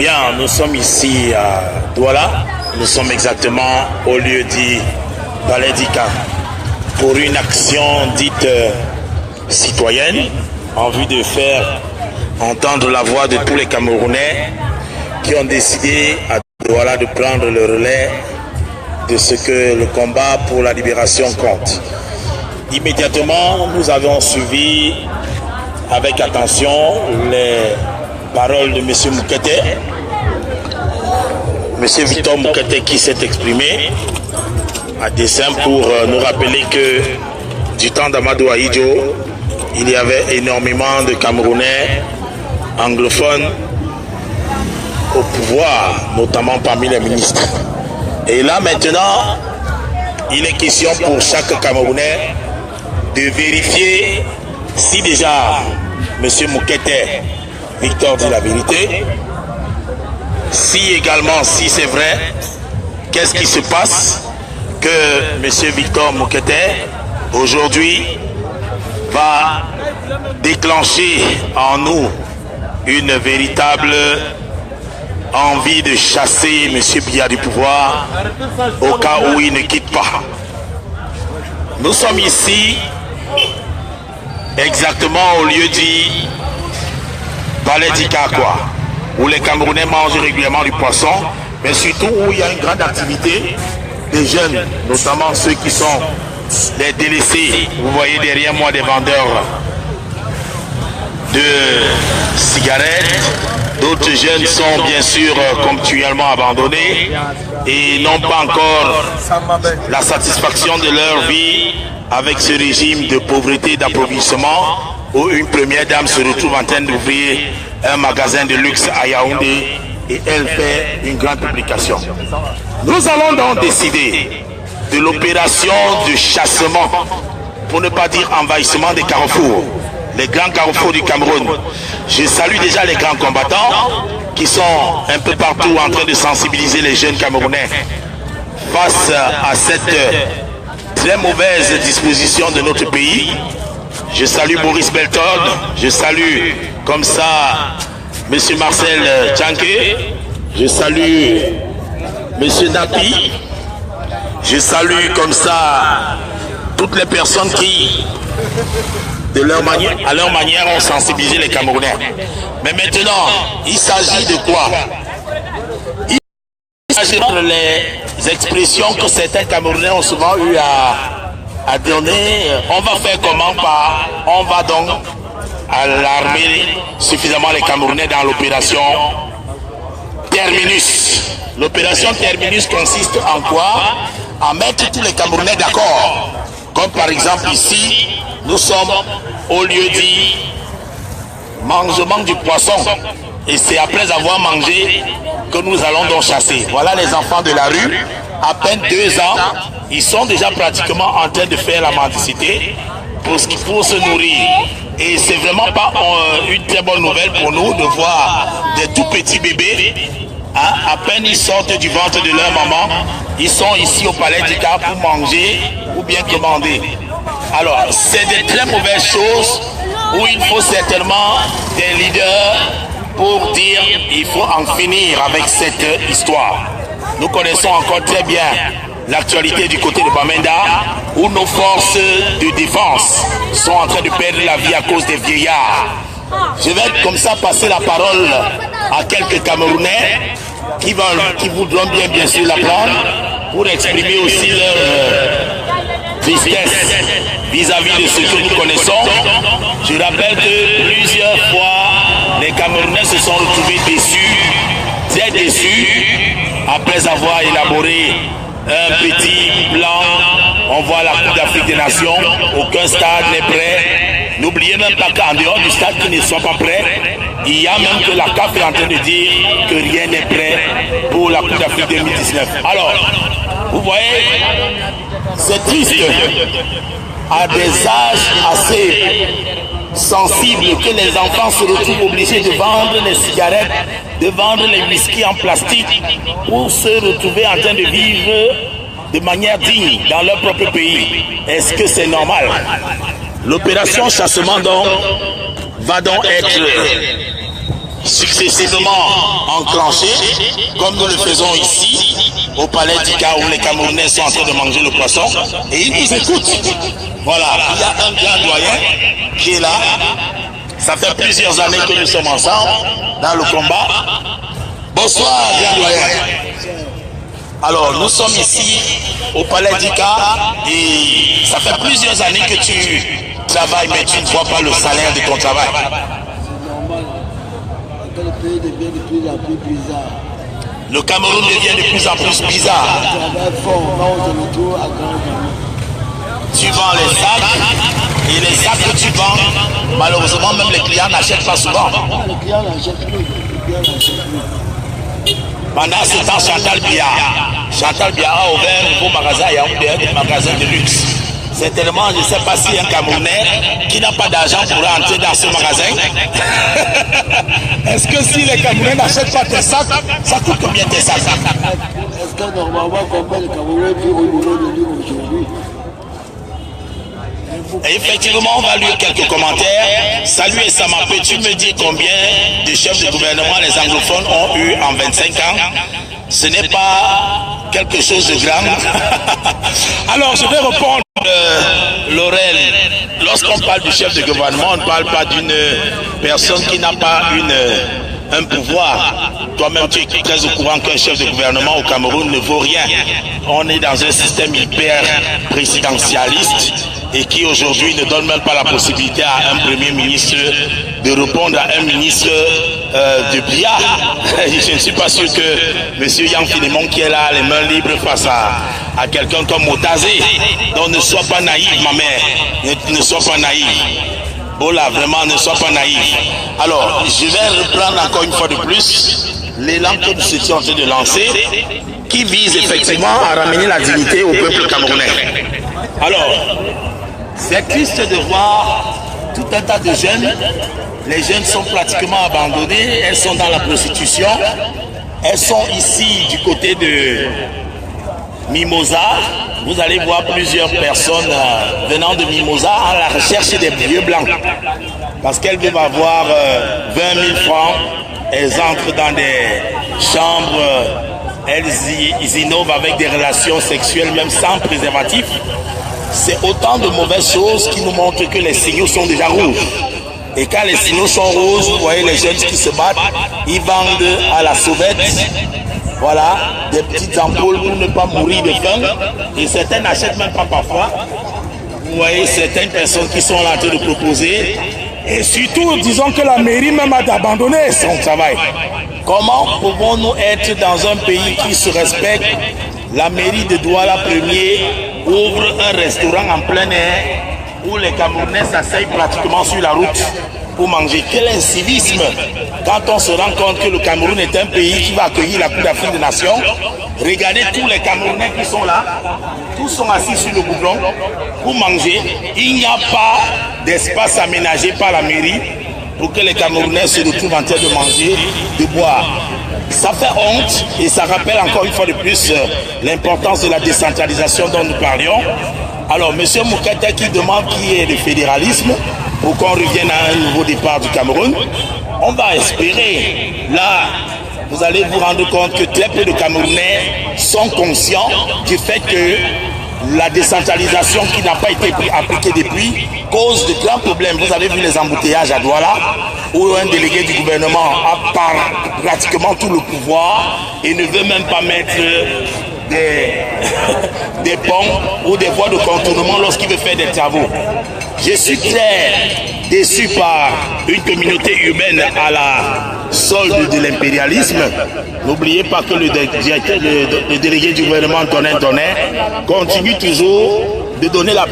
Bien, nous sommes ici à Douala. Nous sommes exactement au lieu dit Palais d'Ika pour une action dite citoyenne en vue de faire entendre la voix de tous les Camerounais qui ont décidé à Douala de prendre le relais de ce que le combat pour la libération compte. Immédiatement, nous avons suivi avec attention les paroles de M. Moukete, M. Victor Moukete qui s'est exprimé à dessein pour nous rappeler que du temps d'Amadou Ahidjo, il y avait énormément de Camerounais anglophones au pouvoir, notamment parmi les ministres. Et là maintenant, il est question pour chaque Camerounais de vérifier si déjà M. Moukete Victor dit la vérité, si également, si c'est vrai, qu'est-ce qui se passe que M. Victor Moukete aujourd'hui va déclencher en nous une véritable envie de chasser M. Biya du pouvoir au cas où il ne quitte pas. Nous sommes ici exactement au lieu dit Palais d'Ika, où les Camerounais mangent régulièrement du poisson, mais surtout où il y a une grande activité des jeunes, notamment ceux qui sont les délaissés. Vous voyez derrière moi des vendeurs de cigarettes. D'autres jeunes sont bien sûr continuellement abandonnés et n'ont pas encore la satisfaction de leur vie avec ce régime de pauvreté, d'appauvrissement, où une première dame se retrouve en train d'ouvrir un magasin de luxe à Yaoundé et elle fait une grande publication. Nous allons donc décider de l'opération de chassement, pour ne pas dire envahissement des carrefours, les grands carrefours du Cameroun. Je salue déjà les grands combattants qui sont un peu partout en train de sensibiliser les jeunes Camerounais face à cette très mauvaise disposition de notre pays. Je salue Maurice Belton, je salue comme ça M. Marcel Tchanké, je salue M. Napi, je salue comme ça toutes les personnes qui, à leur manière, ont sensibilisé les Camerounais. Mais maintenant, il s'agit de quoi? Il s'agit de les expressions que certains Camerounais ont souvent eu à donner. On va faire comment? On va donc alarmer suffisamment les Camerounais dans l'opération Terminus. L'opération Terminus consiste en quoi? À mettre tous les Camerounais d'accord. Comme par exemple ici, nous sommes au lieu dit mangement du poisson. Et c'est après avoir mangé que nous allons donc chasser. Voilà les enfants de la rue, à peine 2 ans, ils sont déjà pratiquement en train de faire la mendicité pour se nourrir. Et c'est vraiment pas une très bonne nouvelle pour nous de voir des tout petits bébés, à peine ils sortent du ventre de leur maman, ils sont ici au Palais d'Ika pour manger ou bien commander. Alors, c'est de très mauvaises choses où il faut certainement des leaders pour dire il faut en finir avec cette histoire. Nous connaissons encore très bien l'actualité du côté de Bamenda, où nos forces de défense sont en train de perdre la vie à cause des vieillards. Je vais comme ça passer la parole à quelques Camerounais qui voudront bien sûr la prendre pour exprimer aussi leur tristesse vis-à-vis de ce que nous connaissons. Je rappelle que plusieurs fois, les Camerounais se sont retrouvés déçus, très déçus, après avoir élaboré un petit plan. On voit la Coupe d'Afrique des Nations, aucun stade n'est prêt. N'oubliez même pas qu'en dehors du stade qui ne soit pas prêt, il y a même que la CAF est en train de dire que rien n'est prêt pour la Coupe d'Afrique 2019. Alors, vous voyez, c'est triste à des âges assez sensibles que les enfants se retrouvent obligés de vendre les cigarettes, de vendre les whisky en plastique pour se retrouver en train de vivre de manière digne dans leur propre pays. Est-ce que c'est normal? L'opération chassement donc va donc être successivement enclenchés, comme nous le faisons ici, au palais d'Ika, où les Camerounais sont en train de manger le poisson, et ils nous écoutent. Voilà, il y a un grand doyen qui est là. Ça fait plusieurs années que nous sommes ensemble dans le combat. Bonsoir, grand doyen. Alors, nous sommes ici au palais d'Ika, et ça fait plusieurs années que tu travailles, mais tu ne vois pas le salaire de ton travail. Le pays devient de plus en plus bizarre. Le Cameroun devient de plus en plus bizarre. Tu vends les sacs, et les sacs que tu vends, malheureusement, même les clients n'achètent pas souvent. Les clients n'achètent plus. Pendant ce temps, Chantal Biya a ouvert un nouveau magasin à Yaoundé, un magasin de luxe. Certainement, je ne sais pas si un Camerounais qui n'a pas d'argent pourra entrer dans ce magasin. Est-ce que si les Camerounais n'achètent pas tes sacs, ça coûte combien tes sacs? Est-ce que normalement, combien les Camerounais vivent au niveau de l'île aujourd'hui? Et effectivement, on va lire quelques commentaires. Salut et Sama, peux-tu me dire combien de chefs de gouvernement les anglophones ont eu en 25 ans? Ce n'est pas quelque chose de grand. Alors, je vais répondre, Laurel. Lorsqu'on parle du chef de gouvernement, on ne parle pas d'une personne qui n'a pas un pouvoir. Toi-même, tu es très au courant qu'un chef de gouvernement au Cameroun ne vaut rien. On est dans un système hyper présidentialiste et qui aujourd'hui ne donne même pas la possibilité à un premier ministre de répondre à un ministre de Bia. Je ne suis pas sûr que M. Yang Filimon qui est là, les mains libres face à quelqu'un comme Motazé. Donc ne sois pas naïf, ma mère. Ne sois pas naïf. Bola, vraiment, ne sois pas naïf. Alors, je vais reprendre encore une fois de plus l'élan que nous étions en train de lancer, qui vise effectivement à ramener la dignité au peuple camerounais. Alors, c'est triste de voir tout un tas de jeunes. Les jeunes sont pratiquement abandonnés, elles sont dans la prostitution. Elles sont ici du côté de Mimosa. Vous allez voir plusieurs personnes venant de Mimosa à la recherche des vieux blancs. Parce qu'elles veulent avoir 20 000 francs. Elles entrent dans des chambres, elles innovent avec des relations sexuelles, même sans préservatif. C'est autant de mauvaises choses qui nous montrent que les signaux sont déjà rouges. Et quand les signaux sont rouges, vous voyez les jeunes qui se battent, ils vendent à la sauvette, voilà, des petites ampoules pour ne pas mourir de faim. Et certains n'achètent même pas parfois. Vous voyez certaines personnes qui sont là en train de proposer. Et surtout, disons que la mairie même a abandonné son travail. Comment pouvons-nous être dans un pays qui se respecte? La mairie de Douala Premier ouvre un restaurant en plein air où les Camerounais s'asseyent pratiquement sur la route pour manger. Quel incivisme quand on se rend compte que le Cameroun est un pays qui va accueillir la Coupe d'Afrique des Nations. Regardez tous les Camerounais qui sont là, tous sont assis sur le goudron pour manger. Il n'y a pas d'espace aménagé par la mairie pour que les Camerounais se retrouvent en train de manger, de boire. Ça fait honte et ça rappelle encore une fois de plus l'importance de la décentralisation dont nous parlions. Alors, M. Moukata qui demande qui est le fédéralisme pour qu'on revienne à un nouveau départ du Cameroun, on va espérer. Là, vous allez vous rendre compte que très peu de Camerounais sont conscients du fait que la décentralisation qui n'a pas été appliquée depuis cause de grands problèmes. Vous avez vu les embouteillages à Douala, où un délégué du gouvernement a pratiquement tout le pouvoir et ne veut même pas mettre des ponts ou des voies de contournement lorsqu'il veut faire des travaux. Je suis très déçu par une communauté urbaine à la solde de l'impérialisme. N'oubliez pas que le délégué du gouvernement Tonin continue toujours de donner la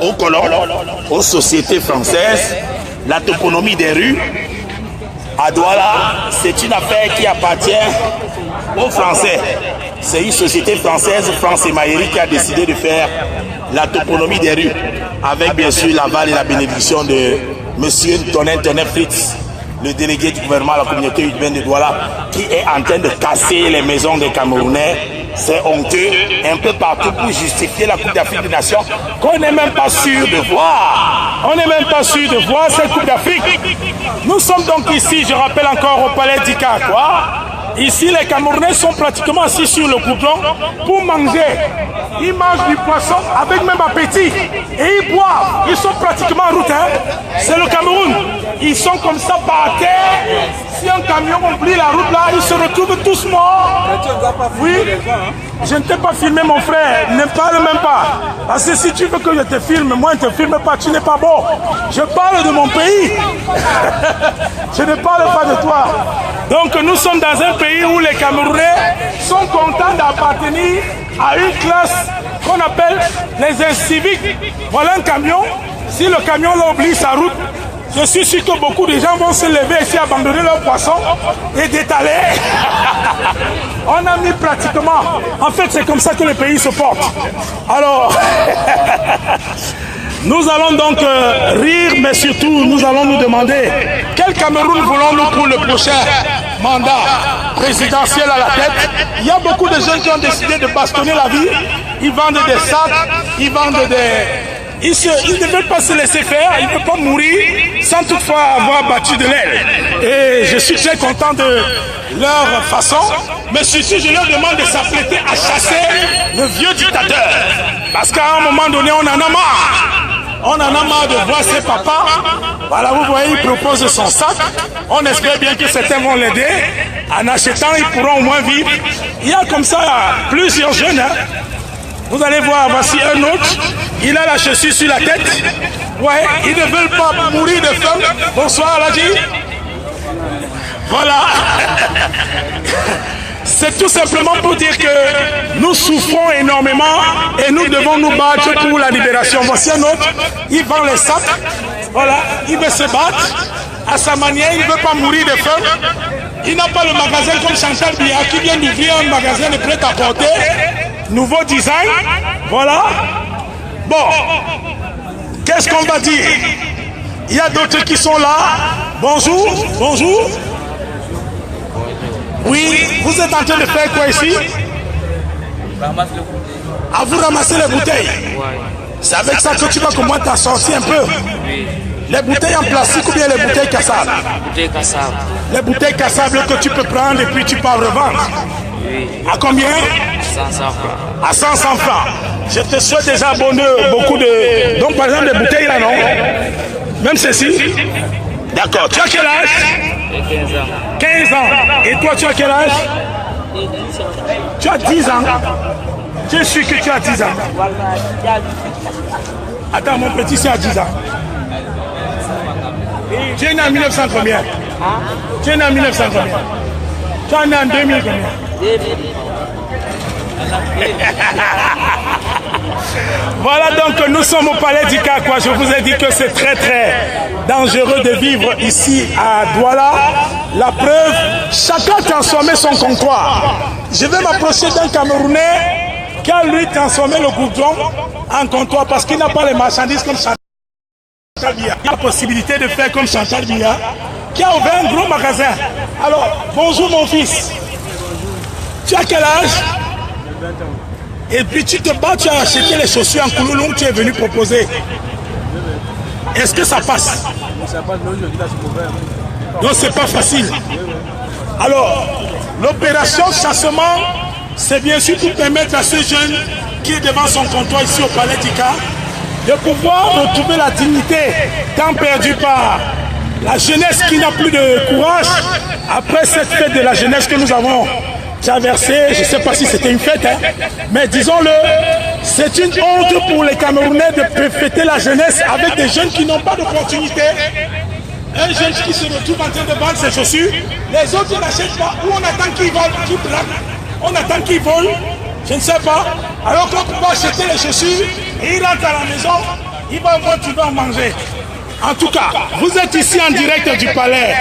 aux colons, aux sociétés françaises, la toponymie des rues. À Douala, c'est une affaire qui appartient aux Français. C'est une société française, France et Maïri, qui a décidé de faire la toponymie des rues, avec bien sûr l'aval et la bénédiction de M. Tonin Fritz, le délégué du gouvernement à la communauté urbaine de Douala, qui est en train de casser les maisons des Camerounais c'est honteux, un peu partout pour justifier la Coupe d'Afrique des Nations, qu'on n'est même pas sûr de voir. On n'est même pas sûr de voir cette Coupe d'Afrique. Nous sommes donc ici, je rappelle encore, au palais d'Ikakwa. Ici, les Camerounais sont pratiquement assis sur le goudron pour manger. Ils mangent du poisson avec même appétit. Et ils boivent. Ils sont pratiquement en route. Hein. C'est le Cameroun. Ils sont comme ça par terre. Si un camion oublie la route là, ils se retrouvent tous morts. Oui. Je ne t'ai pas filmé, mon frère. Ne parle même pas. Parce que si tu veux que je te filme, moi je ne te filme pas. Tu n'es pas beau. Je parle de mon pays. Je ne parle pas de toi. Donc nous sommes dans un pays où les Camerounais sont contents d'appartenir à une classe qu'on appelle les inciviques. Voilà un camion. Si le camion oublie sa route, je suis sûr que beaucoup de gens vont se lever ici, abandonner leurs poissons et détaler. On a mis pratiquement. En fait, c'est comme ça que le pays se porte. Alors, nous allons donc rire, mais surtout, nous allons nous demander quel Cameroun voulons-nous pour le prochain mandat présidentiel à la tête. Il y a beaucoup de jeunes qui ont décidé de bastonner la vie. Ils vendent des sacs, ils vendent des... Ils ne veulent pas se laisser faire, ils ne veulent pas mourir sans toutefois avoir battu de l'aile. Et je suis très content de leur façon, mais surtout je leur demande de s'apprêter à chasser le vieux dictateur. Parce qu'à un moment donné, on en a marre. On en a marre de voir ses papas. Voilà, vous voyez, il propose son sac. On espère bien que certains vont l'aider. En achetant, ils pourront au moins vivre. Il y a comme ça plusieurs jeunes. Hein. Vous allez voir, voici un autre. Il a la chaussure sur la tête. Ouais, ils ne veulent pas mourir de faim. Bonsoir, Aladji. Voilà. C'est tout simplement pour dire que nous souffrons énormément et nous devons nous battre pour la libération. Voici un autre. Il vend les sacs. Voilà, il veut se battre. À sa manière, il ne veut pas mourir de faim. Il n'a pas le magasin comme Chantal Biya qui vient d'ouvrir un magasin de prêt-à-porter. Nouveau design, voilà. Bon, qu'est-ce qu'on va dire? Il y a d'autres qui sont là. Bonjour, bonjour. Oui, vous êtes en train de faire quoi ici? Ah, vous ramassez les bouteilles. C'est avec ça que tu vas comment t'en sortir un peu. Les bouteilles en plastique ou bien les bouteilles cassables? Bouteilles cassables. Les bouteilles cassables que tu peux prendre et puis tu peux revendre. Oui. À combien? 500 francs. À 500 francs. Je te souhaite déjà beaucoup de... Donc par exemple des bouteilles là, non? Même ceci? D'accord. Tu as quel âge? 15 ans. 15 ans. Et toi tu as quel âge? Tu as 10 ans. Je suis sûr que tu as 10 ans. Attends, mon petit, c'est à 10 ans. Tu es né en 1900 combien? Tu es né en 1900 combien? Tu es né en 2000 combien? Voilà donc nous sommes au palais d'Ikakwa. Je vous ai dit que c'est très dangereux de vivre ici à Douala. La preuve, chacun a transformé son comptoir. Je vais m'approcher d'un Camerounais qui a lui transformé le goudron en comptoir parce qu'il n'a pas les marchandises comme Chantal Biya. Il a la possibilité de faire comme Chantal Biya qui a ouvert un gros magasin. Alors, bonjour mon fils. Tu as quel âge? Et puis tu te bats, tu as acheté les chaussures en couloulon que tu es venu proposer. Est-ce que ça passe? Donc c'est pas facile. Alors, l'opération chassement, c'est bien sûr pour permettre à ce jeune qui est devant son comptoir ici au Palais d'Ika de pouvoir retrouver la dignité tant perdue par la jeunesse qui n'a plus de courage après cette fête de la jeunesse que nous avons traversée. Je ne sais pas si c'était une fête, hein, mais disons-le, c'est une honte pour les Camerounais de fêter la jeunesse avec des jeunes qui n'ont pas d'opportunité. Un jeune qui se retrouve en train de vendre ses chaussures, les autres n'achètent pas, ou on attend qu'ils volent, qu'ils braquent, on attend qu'ils volent, je ne sais pas. Alors qu'on peut acheter les chaussures, et il rentre à la maison, il va voir, tu vas manger. En tout cas, vous êtes ici en direct du palais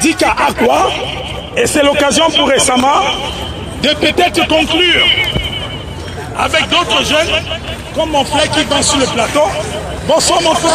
d'Ikakwa, et c'est l'occasion pour récemment de peut-être conclure avec d'autres jeunes, comme mon frère qui vend sur le plateau. Bonsoir mon frère.